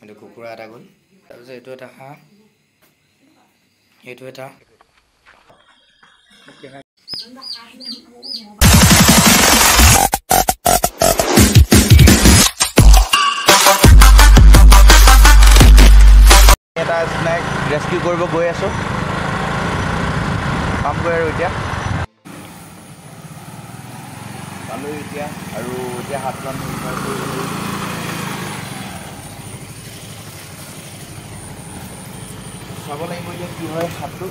এইটো কুকুৰা এটা গ'ল। তাৰপিছত এইটো এটা হাঁহ, এইটো এটা এটা স্নেক ৰেস্কিউ কৰিব গৈ আছোঁ, পামগৈ আৰু এতিয়া পালোঁ এতিয়া, আৰু এতিয়া হাতখন উদ্ধাৰ কৰিব লাগিব। চাব লাগিব এতিয়া কি হয়। হাতটো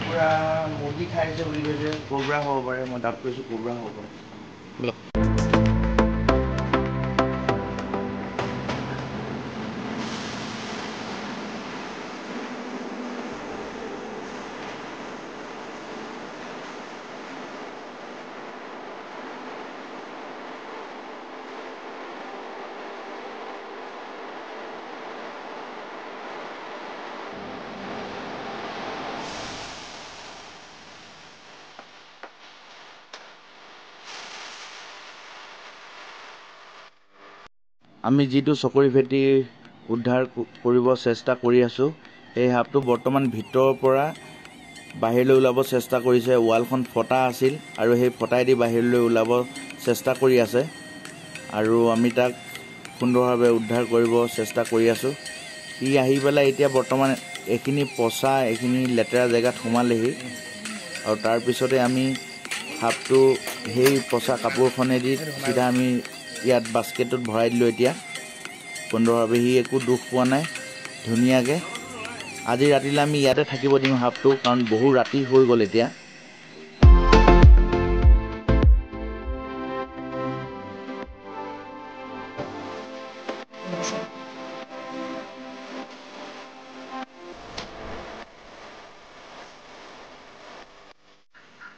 পূৰা মুৰ্গী খাইছে বুলি কৈছে, কোব্ৰা হ'ব পাৰে, মই ডাউট কৰিছোঁ কোব্ৰা হ'ব পাৰে। আমি যিটো চকৰি ফেটি উদ্ধাৰ কৰিব চেষ্টা কৰি আছোঁ, সেই সাপটো বৰ্তমান ভিতৰৰ পৰা বাহিৰলৈ ওলাব চেষ্টা কৰিছে। ৱালখন ফটা আছিল আৰু সেই ফটাইদি বাহিৰলৈ ওলাব চেষ্টা কৰি আছে, আৰু আমি তাক সুন্দৰভাৱে উদ্ধাৰ কৰিব চেষ্টা কৰি আছোঁ। ই আহি পেলাই এতিয়া বৰ্তমান এইখিনি পচা, এইখিনি লেতেৰা জেগাত সোমালেহি, আৰু তাৰপিছতে আমি সাপটো সেই পচা কাপোৰখনেদি চিধা আমি ইয়াত বাস্কেটত ভৰাই দিলোঁ। এতিয়া সুন্দৰভাৱে সি একো দুখ পোৱা নাই, ধুনীয়াকৈ। আজি ৰাতিলৈ আমি ইয়াতে থাকিব দিম সাপটো, কাৰণ বহু ৰাতি হৈ গ'ল এতিয়া।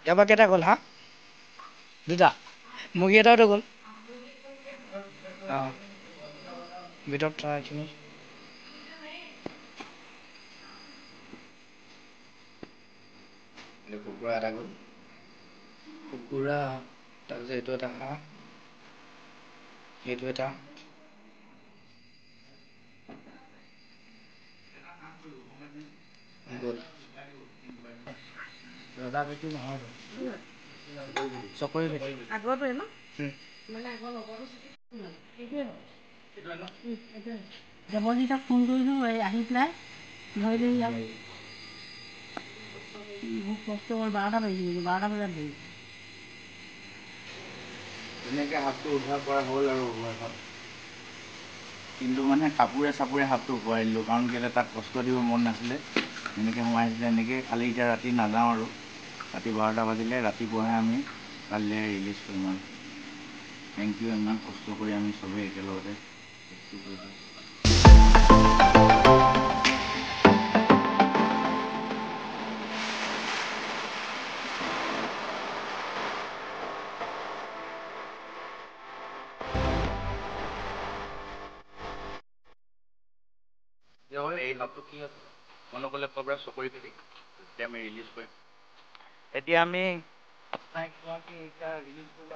ইয়াৰ পৰা কেইটা গ'ল হাঁহ? দুটা। মুৰ্গী এটাওতো গ'ল। অঁ, ভিতৰত থোৱা এইখিনি। এইটো কুকুৰা এটা গ'ল, কুকুৰা। তাৰপিছত এইটো এটা হাঁহ, এইটো এটা গ'ল। ৰজা বেটি নহয়তো, চকৰি বেটি আগতে ন, মানে আগৰ লগৰটো দেৱজিতক ফোন কৰিলোঁ, এই আহি পেলাই ধৰিলে ইয়াক। বহুত কষ্ট হ'ল, 12টা বাজিছিল, 12টা বজাত ধৰিছে। ধুনীয়াকৈ সাপটো উদ্ধাৰ কৰা হ'ল আৰু কিন্তু মানে কাপোৰে চাপোৰে সাপটো শুকুৱাই দিলোঁ, কাৰণ কেলৈ তাক কষ্ট দিব মন নাছিলে। এনেকৈ সোমাইছিলে, এনেকৈ কালি এতিয়া ৰাতি নাযাওঁ আৰু। ৰাতি 12টা বাজিলে, ৰাতিপুৱাহে আমি কালিলৈ ৰিলিজ কৰিম আৰু। থেংক ইউ, ইমান কষ্ট কৰি আমি চবেই একেলগতে ৰেস্কিউ কৰিলোঁ। এই সাপটো কি আছে মনকলে পৰা চকৰি ফেটি, এতিয়া আমি ৰিলিজ কৰিম। এতিয়া আমি ৰিলিজ কৰিব।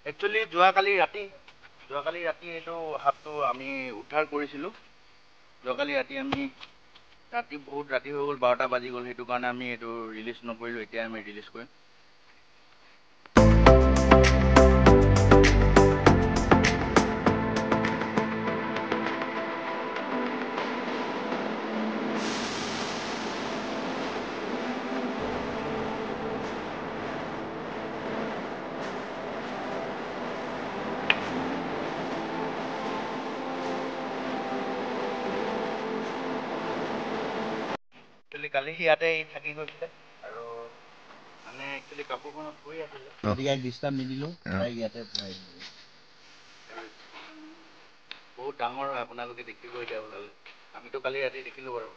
একচুৱেলি যোৱাকালি ৰাতি এইটো সাপটো আমি উদ্ধাৰ কৰিছিলোঁ। যোৱাকালি ৰাতি বহুত ৰাতি হৈ গ'ল, 12টা বাজি গ'ল। সেইটো কাৰণে আমি এইটো ৰিলিজ নকৰিলোঁ, এতিয়া আমি ৰিলিজ কৰিম। কালি ইয়াতে থাকি গৈছিলে, আৰু মানে একচুৱেলি কাপোৰখনত শুই আছিলে, ইয়াক ডিষ্টাৰ্ব নিদিলোঁ, ইয়াতে ভৰাই দিলোঁ। বহুত ডাঙৰ হয়, আপোনালোকে দেখিব এতিয়া ওলালে। আমিতো কালি ৰাতি দেখিলোঁ বাৰু।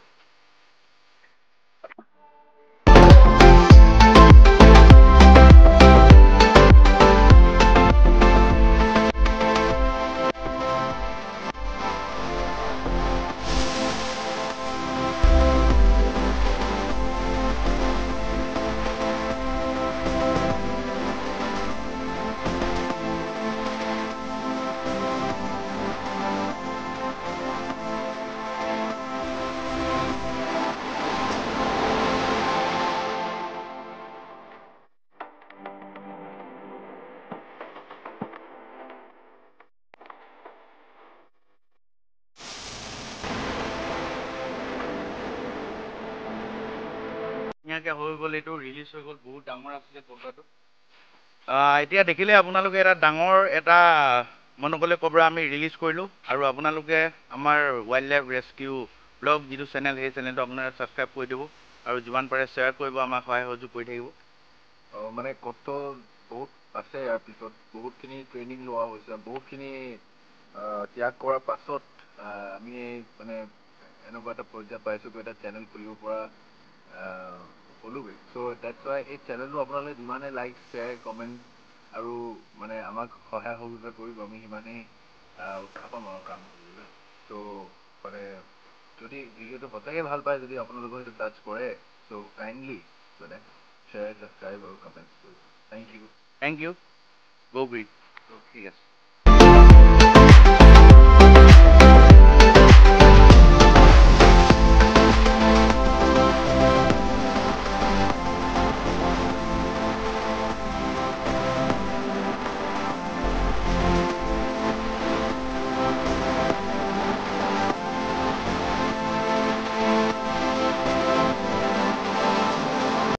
ধুনীয়াকৈ হৈ গ'ল, এইটো ৰিলিজ হৈ গ'ল, বহুত ডাঙৰ আছিলে ফটোটো। এতিয়া দেখিলে আপোনালোকে এটা ডাঙৰ এটা মনোবলে ক'বৰা আমি ৰিলিজ কৰিলোঁ, আৰু আপোনালোকে আমাৰ ৱাইল্ড লাইফ ৰেস্কিউ ব্লগ যিটো চেনেল, সেই চেনেলটো আপোনালোকে ছাবস্ক্ৰাইব কৰি দিব, আৰু যিমান পাৰে শ্বেয়াৰ কৰিব, আমাক সহায় সহযোগ কৰি থাকিব। মানে কষ্ট বহুত আছে, ইয়াৰ পিছত বহুতখিনি ট্ৰেইনিং লোৱা হৈছে, বহুতখিনি ত্যাগ কৰাৰ পাছত আমি মানে এনেকুৱা এটা পৰ্যায় পাইছোঁ, এটা চেনেল খুলিব পৰা হ'লোগৈ। চ' ডেটছ ৱাই এই চেনেলটো আপোনালোকে যিমানে লাইক, শ্বেয়াৰ, কমেণ্ট আৰু মানে আমাক সহায় সহযোগিতা কৰিব, আমি সিমানেই উৎসাহ পাম আৰু কাম কৰিবলৈ। চ' মানে যদি ভিডিঅ'টো সঁচাকৈ ভাল পায়, যদি আপোনালোকে সেইটো টাচ কৰে, চ' কাইণ্ডলি মানে শ্বেয়াৰ, ছাবস্ক্ৰাইব আৰু কমেণ্ট কৰিব। Thank you. Thank you. Go green. ঠিক আছে।